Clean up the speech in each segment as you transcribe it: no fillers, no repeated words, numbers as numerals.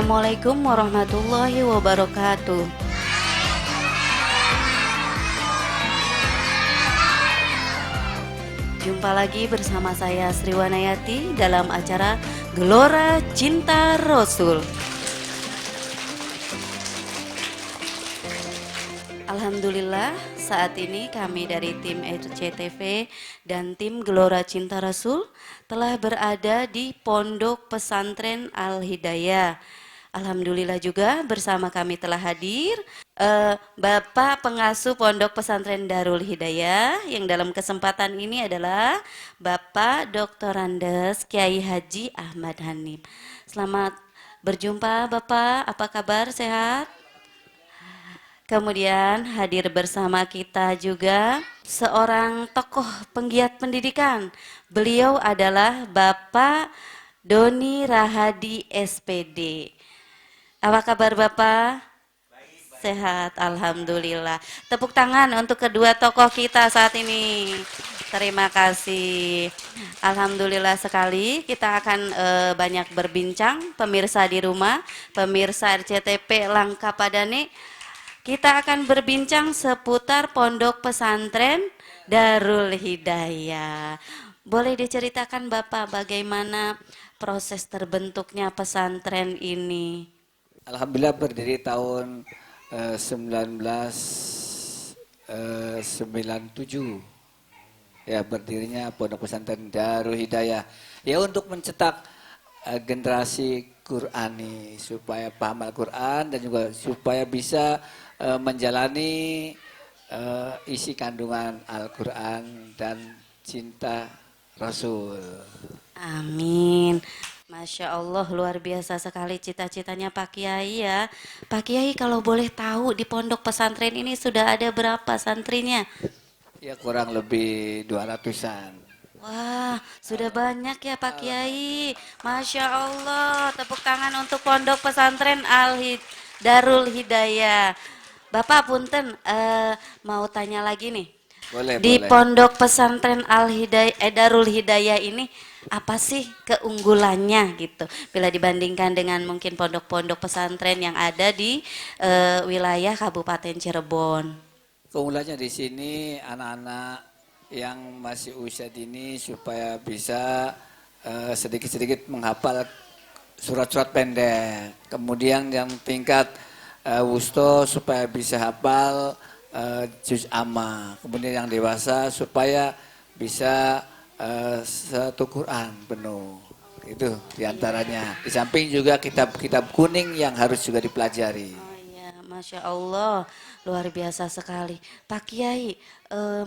Assalamualaikum warahmatullahi wabarakatuh. Jumpa lagi bersama saya Sri Wanayati dalam acara Gelora Cinta Rasul. Alhamdulillah saat ini kami dari tim RCTV dan tim Gelora Cinta Rasul telah berada di Pondok Pesantren Al-Hidayah. Alhamdulillah juga bersama kami telah hadir Bapak Pengasuh Pondok Pesantren Darul Hidayah yang dalam kesempatan ini adalah Bapak Dr. Andes Kiai Haji Ahmad Hanif. Selamat berjumpa Bapak, apa kabar, sehat? Kemudian hadir bersama kita juga seorang tokoh penggiat pendidikan. Beliau adalah Bapak Doni Rahadi SPD. Apa kabar Bapak? Sehat, Alhamdulillah. Tepuk tangan untuk kedua tokoh kita saat ini. Terima kasih. Alhamdulillah sekali kita akan banyak berbincang. Pemirsa di rumah, pemirsa RCTP Langka Padane. Kita akan berbincang seputar Pondok Pesantren Darul Hidayah. Boleh diceritakan Bapak bagaimana proses terbentuknya pesantren ini? Alhamdulillah berdiri tahun 1997. Ya, berdirinya Pondok Pesantren Darul Hidayah. Ya, untuk mencetak generasi Qurani supaya paham Al-Quran dan juga supaya bisa menjalani isi kandungan Al-Quran dan cinta Rasul. Amin. Masya Allah, luar biasa sekali cita-citanya Pak Kiai ya. Pak Kiai kalau boleh tahu di pondok pesantren ini sudah ada berapa santrinya? Ya, kurang lebih 200-an. Wah, sudah banyak ya Pak Kiai. Masya Allah, tepuk tangan untuk pondok pesantren Darul Hidayah. Bapak punten, mau tanya lagi nih. Boleh, Di boleh. pondok pesantren Darul Hidayah ini apa sih keunggulannya gitu bila dibandingkan dengan mungkin pondok-pondok pesantren yang ada di wilayah Kabupaten Cirebon? Keunggulannya di sini anak-anak yang masih usia dini supaya bisa sedikit-sedikit menghafal surat-surat pendek. Kemudian yang tingkat wusto supaya bisa hafal juz amma. Kemudian yang dewasa supaya bisa satu Quran penuh. Itu diantaranya. Di samping juga kitab-kitab kuning yang harus juga dipelajari. Oh iya, Masya Allah, luar biasa sekali. Pak Kiai,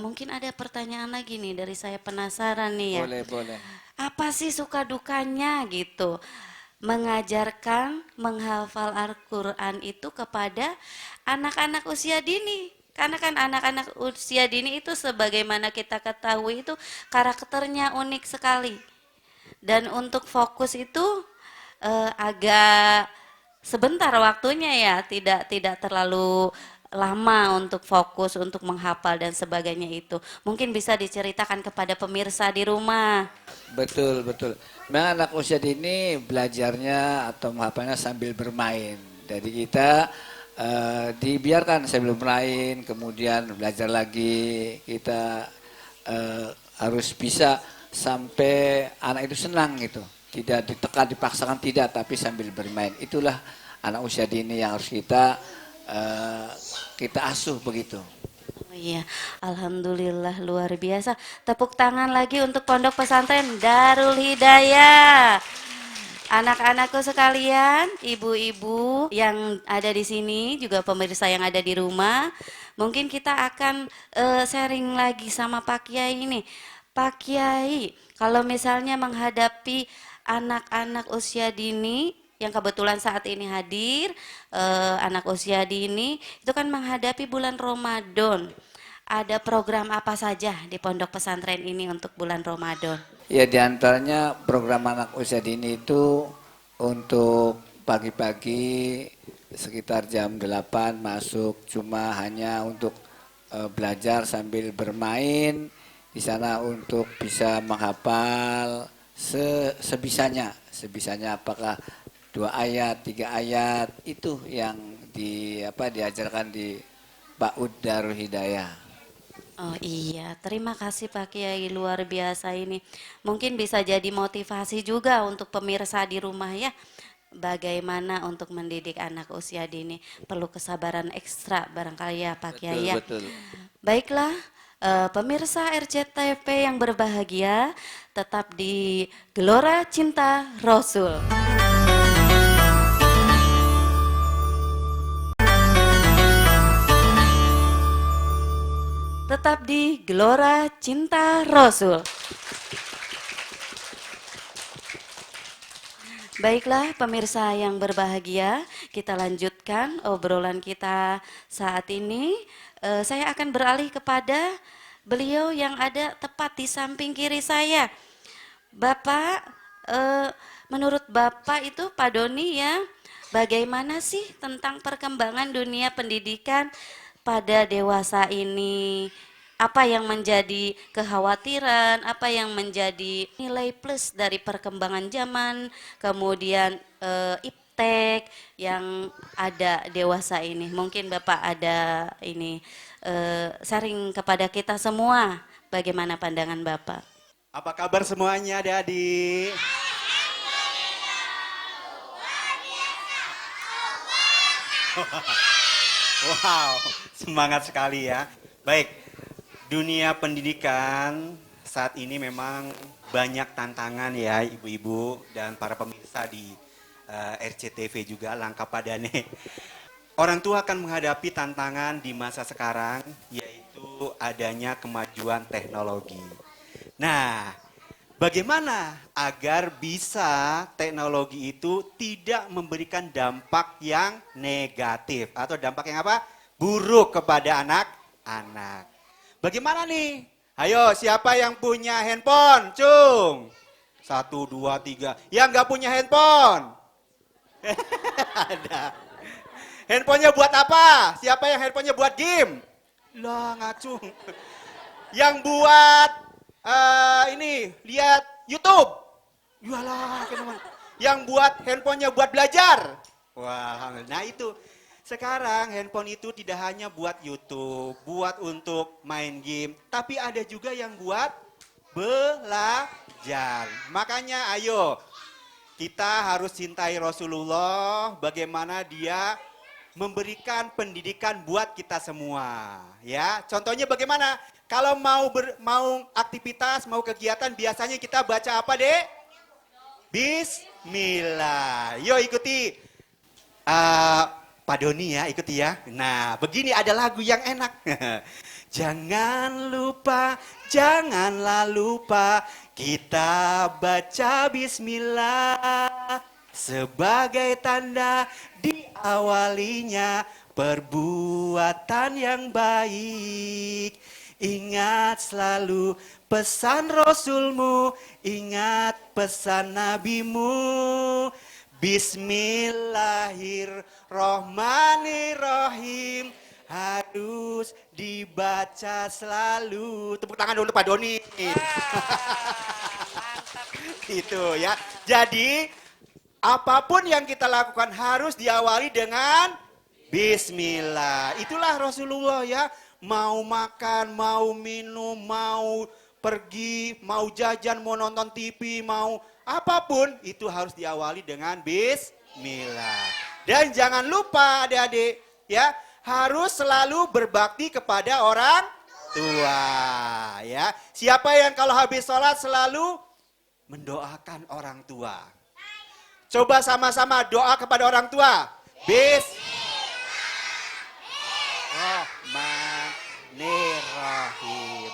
mungkin ada pertanyaan lagi nih dari saya, penasaran nih ya. Boleh, boleh. Apa sih suka dukanya gitu mengajarkan menghafal Al-Quran itu kepada anak-anak usia dini? Karena kan anak-anak usia dini itu sebagaimana kita ketahui itu karakternya unik sekali. Dan untuk fokus itu agak sebentar waktunya ya, tidak terlalu lama untuk fokus, untuk menghafal dan sebagainya itu. Mungkin bisa diceritakan kepada pemirsa di rumah. Betul, betul. Memang anak usia dini belajarnya atau menghafalnya sambil bermain. Jadi kita dibiarkan sambil bermain, kemudian belajar lagi. Kita harus bisa sampai anak itu senang gitu. Tidak ditekan, dipaksakan tidak, tapi sambil bermain. Itulah anak usia dini yang harus kita asuh begitu. Oh iya, Alhamdulillah luar biasa. Tepuk tangan lagi untuk Pondok Pesantren Darul Hidayah. Anak-anakku sekalian, ibu-ibu yang ada di sini, juga pemirsa yang ada di rumah, mungkin kita akan sharing lagi sama Pak Kiai ini. Pak Kiai, kalau misalnya menghadapi anak-anak usia dini yang kebetulan saat ini hadir, anak usia dini itu kan menghadapi bulan Ramadan. Ada program apa saja di pondok pesantren ini untuk bulan Ramadan? Ya, diantaranya program anak usia dini itu untuk pagi-pagi sekitar jam 8 masuk, cuma hanya untuk belajar sambil bermain di sana untuk bisa menghafal sebisanya apakah 2 ayat, 3 ayat itu yang diajarkan di Ba'ud Darul Hidayah. Oh iya, terima kasih Pak Kiai, luar biasa ini. Mungkin bisa jadi motivasi juga untuk pemirsa di rumah ya. Bagaimana untuk mendidik anak usia dini, perlu kesabaran ekstra barangkali ya Pak Betul, Kiai ya. betul. Baiklah, pemirsa RCTV yang berbahagia, tetap di Gelora Cinta Rasul. Tetap di Gelora Cinta Rasul. Baiklah pemirsa yang berbahagia, kita lanjutkan obrolan kita saat ini. Saya akan beralih kepada beliau yang ada tepat di samping kiri saya. Bapak, menurut Bapak itu Pak Doni ya, bagaimana sih tentang perkembangan dunia pendidikan pada dewasa ini? Apa yang menjadi kekhawatiran, apa yang menjadi nilai plus dari perkembangan zaman, kemudian iptek yang ada dewasa ini. Mungkin Bapak ada ini sharing kepada kita semua, bagaimana pandangan Bapak? Apa kabar semuanya adik-adik? Wow, semangat sekali ya. Baik, dunia pendidikan saat ini memang banyak tantangan ya ibu-ibu dan para pemirsa di RCTV juga langkah padane. Orang tua akan menghadapi tantangan di masa sekarang yaitu adanya kemajuan teknologi. Nah, bagaimana agar bisa teknologi itu tidak memberikan dampak yang negatif atau dampak yang apa? Buruk kepada anak-anak. Bagaimana nih? Ayo, siapa yang punya handphone? Cung. 1, 2, 3. Yang nggak punya handphone? Ada. Handphonenya buat apa? Siapa yang handphonenya buat game? Lah, ngacung. Yang buat ini lihat YouTube. Yalah, teman. Yang buat handphonenya buat belajar. Wah, nah itu. Sekarang handphone itu tidak hanya buat YouTube, buat untuk main game, tapi ada juga yang buat belajar. Makanya ayo kita harus cintai Rasulullah, bagaimana dia memberikan pendidikan buat kita semua, ya. Contohnya bagaimana? Kalau mau aktivitas, mau kegiatan, biasanya kita baca apa, Dek? Bismillah. Yuk ikuti. Pak Doni ya, ikuti ya. Nah, begini ada lagu yang enak. Janganlah lupa, kita baca bismillah sebagai tanda diawalinya perbuatan yang baik. Ingat selalu pesan Rasulmu, ingat pesan Nabimu. Bismillahirrohmanirrohim harus dibaca selalu. Tepuk tangan dulu Pak Doni. Itu ya. Jadi apapun yang kita lakukan harus diawali dengan Bismillah. Itulah Rasulullah ya. Mau makan, mau minum, mau pergi, mau jajan, mau nonton TV, mau apapun itu harus diawali dengan Bismillah. Dan jangan lupa adik-adik ya, harus selalu berbakti kepada orang tua ya. Siapa yang kalau habis sholat selalu mendoakan orang tua? Coba sama-sama doa kepada orang tua. Bismillahirrahmanirrahim.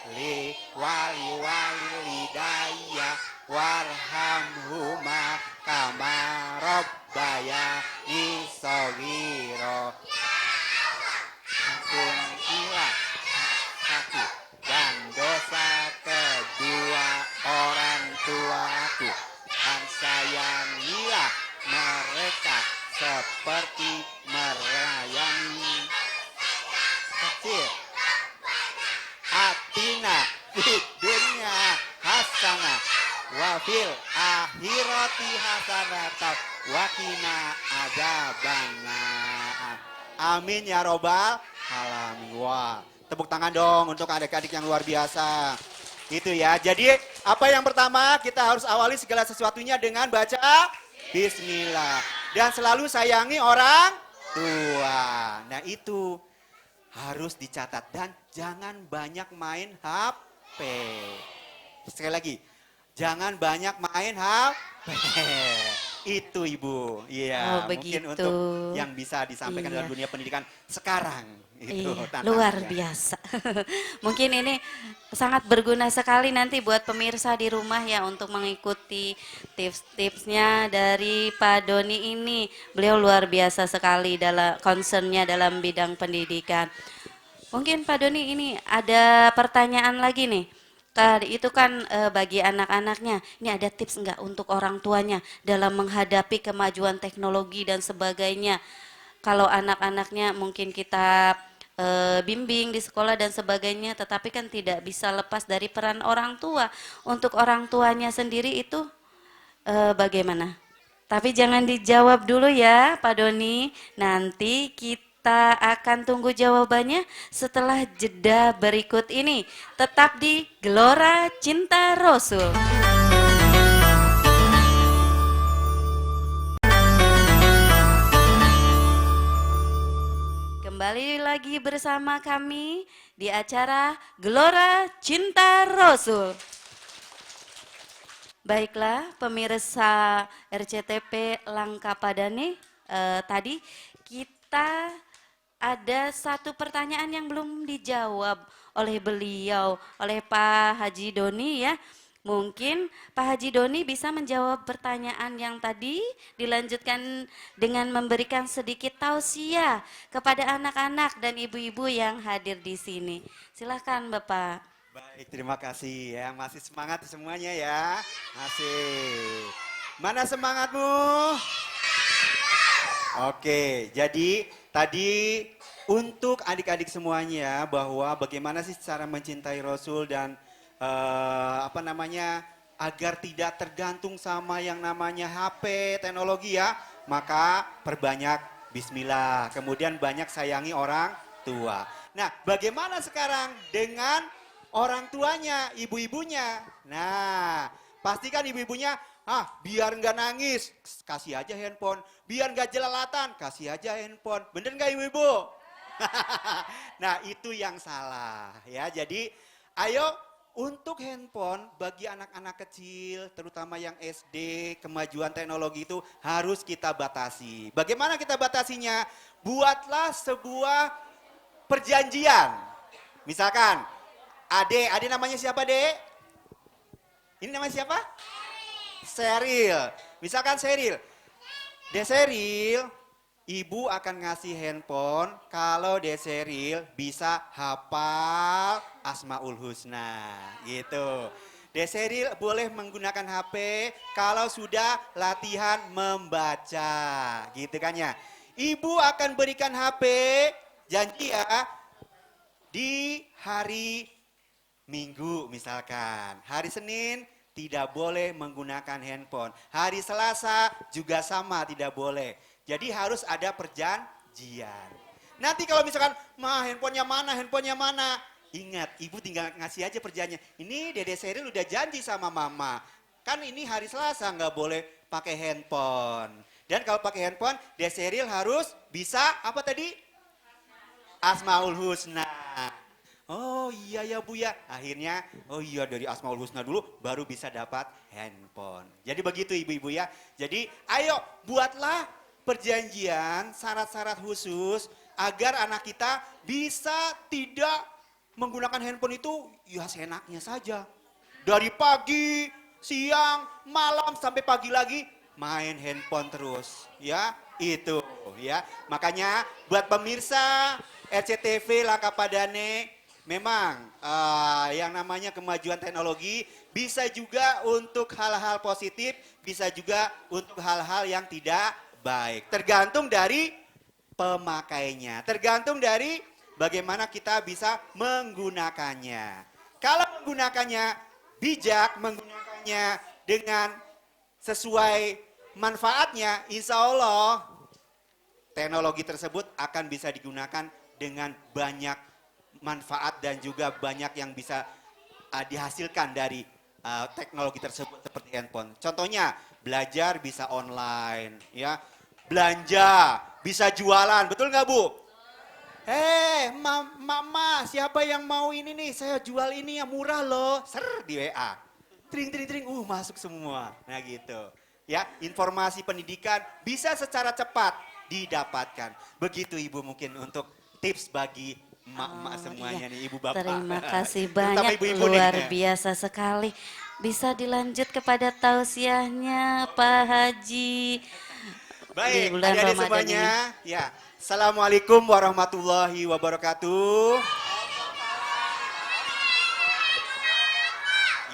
Li wali walidayya warhamhuma kama rabbayani shaghira. Ampunilah aku dan dosa kedua orang tuaku, dan sayangilah mereka seperti melayani kecil. Atina di dunia hasanah wa fil akhirati hasanatan wa qina adzabannar. Amin ya robbal alamin. Wah, tepuk tangan dong untuk adik-adik yang luar biasa. Itu ya. Jadi apa yang pertama kita harus awali segala sesuatunya dengan baca bismillah. Dan selalu sayangi orang tua. Nah itu harus dicatat dan jangan banyak main HP. Sekali lagi, jangan banyak main HP. Itu Ibu. Iya, Oh, mungkin begitu. untuk yang bisa disampaikan Iya. dalam dunia pendidikan sekarang. Itu Iya, tantangannya. luar biasa. Mungkin ini sangat berguna sekali nanti buat pemirsa di rumah ya untuk mengikuti tips-tipsnya dari Pak Doni ini. Beliau luar biasa sekali dalam concernnya dalam bidang pendidikan. Mungkin Pak Doni ini ada pertanyaan lagi nih. Itu kan bagi anak-anaknya, ini ada tips enggak untuk orang tuanya dalam menghadapi kemajuan teknologi dan sebagainya. Kalau anak-anaknya mungkin kita bimbing di sekolah dan sebagainya, tetapi kan tidak bisa lepas dari peran orang tua. Untuk orang tuanya sendiri itu bagaimana? Tapi jangan dijawab dulu ya Pak Doni, nanti kita akan tunggu jawabannya setelah jeda berikut ini. Tetap di Gelora Cinta Rasul. Kembali lagi bersama kami di acara Gelora Cinta Rasul. Baiklah pemirsa RCTP Langkapadane, tadi kita ada satu pertanyaan yang belum dijawab oleh beliau, oleh Pak Haji Doni ya. Mungkin Pak Haji Doni bisa menjawab pertanyaan yang tadi, dilanjutkan dengan memberikan sedikit tausiah kepada anak-anak dan ibu-ibu yang hadir di sini. Silahkan Bapak. Baik, terima kasih ya. Masih semangat semuanya ya. Masih. Mana semangatmu? Oke, jadi tadi untuk adik-adik semuanya bahwa bagaimana sih cara mencintai Rasul dan agar tidak tergantung sama yang namanya HP, teknologi ya. Maka perbanyak bismillah. Kemudian banyak sayangi orang tua. Nah, bagaimana sekarang dengan orang tuanya, ibu-ibunya? Nah, pastikan ibu-ibunya, biar nggak nangis, kasih aja handphone. Biar nggak jelalatan, kasih aja handphone. Bener nggak ibu-ibu? Nah, itu yang salah ya. Jadi, ayo untuk handphone bagi anak-anak kecil, terutama yang SD, kemajuan teknologi itu harus kita batasi. Bagaimana kita batasinya? Buatlah sebuah perjanjian. Misalkan, Ade namanya siapa, Dek? Ini namanya siapa? Seril. Misalkan Seril. Dek Seril, ibu akan ngasih handphone kalau Dek Seril bisa hafal Asmaul Husna. Gitu. Dek Seril boleh menggunakan HP kalau sudah latihan membaca. Gitu kan ya. Ibu akan berikan HP, janji ya, di hari Minggu misalkan. Hari Senin tidak boleh menggunakan handphone. Hari Selasa juga sama, tidak boleh. Jadi harus ada perjanjian. Nanti kalau misalkan, handphonenya mana? Ingat, ibu tinggal ngasih aja perjanjian. Ini Dede Seril udah janji sama mama. Kan ini hari Selasa nggak boleh pakai handphone. Dan kalau pakai handphone, Dede Seril harus bisa apa tadi? Asmaul Husna. Oh iya ya Bu ya. Akhirnya, oh iya dari Asmaul Husna dulu baru bisa dapat handphone. Jadi begitu ibu-ibu ya. Jadi ayo buatlah perjanjian, syarat-syarat khusus agar anak kita bisa tidak menggunakan handphone itu ya seenaknya saja. Dari pagi, siang, malam sampai pagi lagi main handphone terus. Ya, itu ya. Makanya buat pemirsa RCTV Langkapadane, memang yang namanya kemajuan teknologi bisa juga untuk hal-hal positif, bisa juga untuk hal-hal yang tidak baik. Tergantung dari pemakainya, tergantung dari bagaimana kita bisa menggunakannya. Kalau menggunakannya bijak, menggunakannya dengan sesuai manfaatnya, insya Allah teknologi tersebut akan bisa digunakan dengan banyak manfaat dan juga banyak yang bisa dihasilkan dari teknologi tersebut seperti handphone. Contohnya belajar bisa online, ya, belanja bisa jualan, betul nggak Bu? Mama, siapa yang mau ini nih? Saya jual ini yang murah loh. Ser di WA. Tring, tring, tring. Masuk semua. Nah gitu. Ya, informasi pendidikan bisa secara cepat didapatkan. Begitu Ibu mungkin untuk tips bagi emak-emak semuanya iya. nih, Ibu Bapak. Terima kasih Terutama banyak, ibu-ibu luar nih. biasa sekali. Bisa dilanjut kepada tausiahnya Pak Haji di Baik, bulan adik-adik Ramadan semuanya. ini. Ya, Assalamualaikum warahmatullahi wabarakatuh.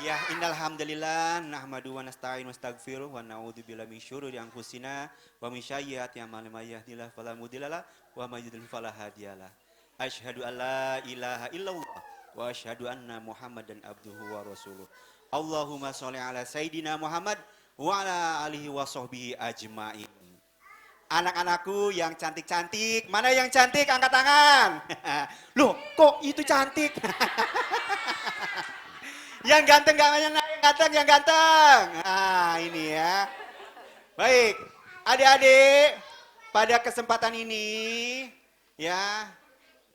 Ya, innal hamdalillah nahmadu wa nasta'inu wa nastaghfiruh wa na'udzu billahi min syururi anfusina wa min sayyiati a'malina may yahdihillahu fala mudhillalah wa may yudhlil fala hadiyalah. Asyhadu an la ilaha illallah wa asyhadu anna Muhammadan abduhu wa rasuluh. Allahumma sholli ala sayidina Muhammad wa ala alihi wa sahbihi ajmain. Anak-anakku yang cantik-cantik, mana yang cantik angkat tangan. Loh, kok itu cantik? Yang ganteng, yang ganteng. Nah, ini ya. Baik, adik-adik, pada kesempatan ini, ya,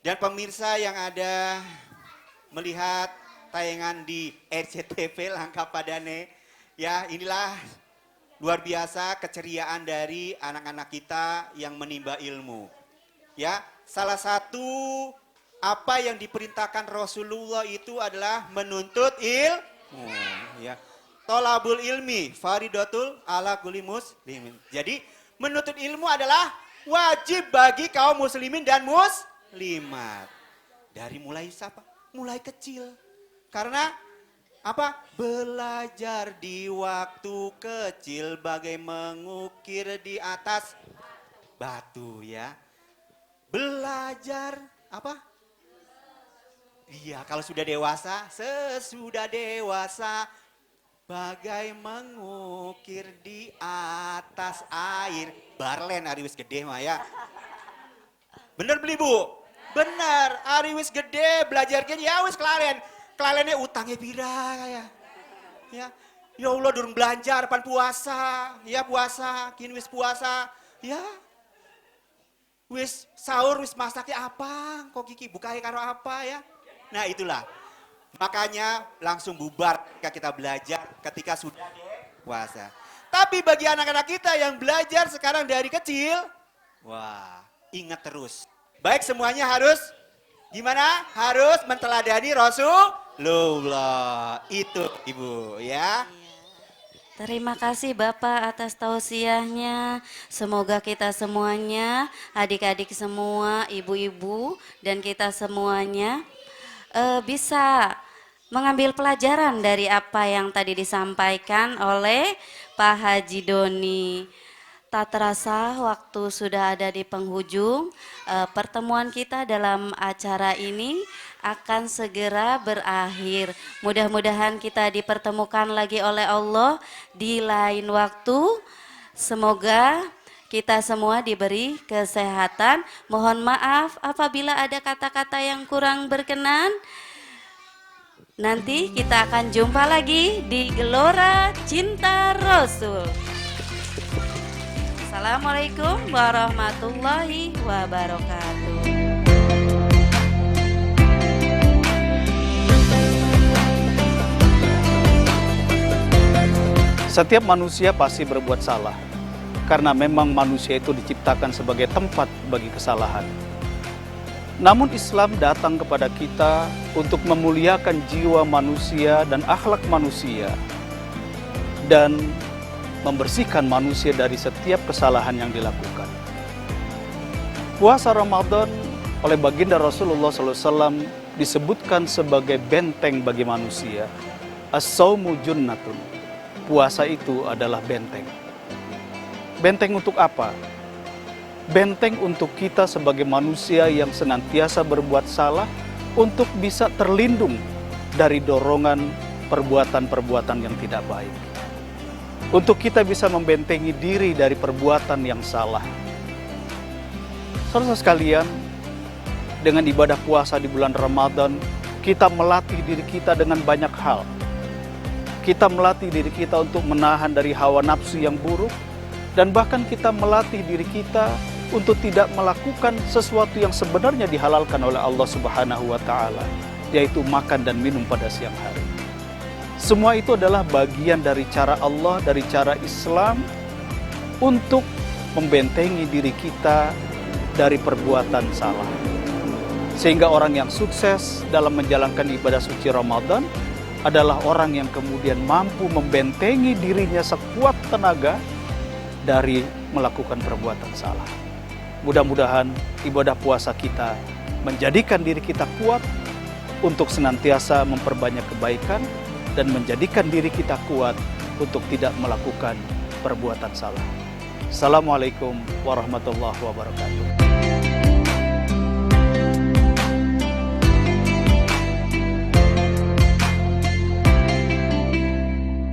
dan pemirsa yang ada melihat tayangan di RCTV Langkah Padane, ya, inilah luar biasa keceriaan dari anak-anak kita yang menimba ilmu. Ya, salah satu apa yang diperintahkan Rasulullah itu adalah menuntut ilmu, ya. Tolabul ilmi faridatul ala kulli muslimin. Jadi menuntut ilmu adalah wajib bagi kaum muslimin dan muslimat. Dari mulai siapa? Mulai kecil. Karena apa? Belajar di waktu kecil bagai mengukir di atas batu, ya. Belajar apa? Iya, kalau sudah dewasa, sesudah dewasa, bagai mengukir di atas air. Barlen ari wis gede mah ya. Bener beli Bu? Bener, ari wis gede, belajar gini ya wis kelalen. Kelalennya utangnya pira ya. Ya Allah durung belanja depan puasa, ya puasa, kini wis puasa, ya. Wis sahur wis masaknya apa? Kok Kiki bukai karo apa ya? Nah itulah, makanya langsung bubar ketika kita belajar ketika sudah puasa. Tapi bagi anak-anak kita yang belajar sekarang dari kecil, wah ingat terus. Baik semuanya harus gimana? Harus menteladani Rasulullah. Itu Ibu ya. Terima kasih Bapak atas tausiahnya. Semoga kita semuanya, adik-adik semua, ibu-ibu, dan kita semuanya bisa mengambil pelajaran dari apa yang tadi disampaikan oleh Pak Haji Doni. Tak terasa waktu sudah ada di penghujung, pertemuan kita dalam acara ini akan segera berakhir. Mudah-mudahan kita dipertemukan lagi oleh Allah di lain waktu. Semoga kita semua diberi kesehatan. Mohon maaf apabila ada kata-kata yang kurang berkenan. Nanti kita akan jumpa lagi di Gelora Cinta Rasul. Assalamualaikum warahmatullahi wabarakatuh. Setiap manusia pasti berbuat salah, karena memang manusia itu diciptakan sebagai tempat bagi kesalahan. Namun Islam datang kepada kita untuk memuliakan jiwa manusia dan akhlak manusia, dan membersihkan manusia dari setiap kesalahan yang dilakukan. Puasa Ramadan oleh baginda Rasulullah SAW disebutkan sebagai benteng bagi manusia. As-saumu junnatun. Puasa itu adalah benteng. Benteng untuk apa? Benteng untuk kita sebagai manusia yang senantiasa berbuat salah, untuk bisa terlindung dari dorongan perbuatan-perbuatan yang tidak baik. untuk kita bisa membentengi diri dari perbuatan yang salah. Saudara sekalian, dengan ibadah puasa di bulan Ramadan, kita melatih diri kita dengan banyak hal. Kita melatih diri kita untuk menahan dari hawa nafsu yang buruk, dan bahkan kita melatih diri kita untuk tidak melakukan sesuatu yang sebenarnya dihalalkan oleh Allah Subhanahu wa Ta'ala, yaitu makan dan minum pada siang hari. Semua itu adalah bagian dari cara Allah, dari cara Islam untuk membentengi diri kita dari perbuatan salah. Sehingga orang yang sukses dalam menjalankan ibadah suci Ramadan adalah orang yang kemudian mampu membentengi dirinya sekuat tenaga dari melakukan perbuatan salah. Mudah-mudahan ibadah puasa kita menjadikan diri kita kuat untuk senantiasa memperbanyak kebaikan dan menjadikan diri kita kuat untuk tidak melakukan perbuatan salah. Assalamualaikum warahmatullahi wabarakatuh.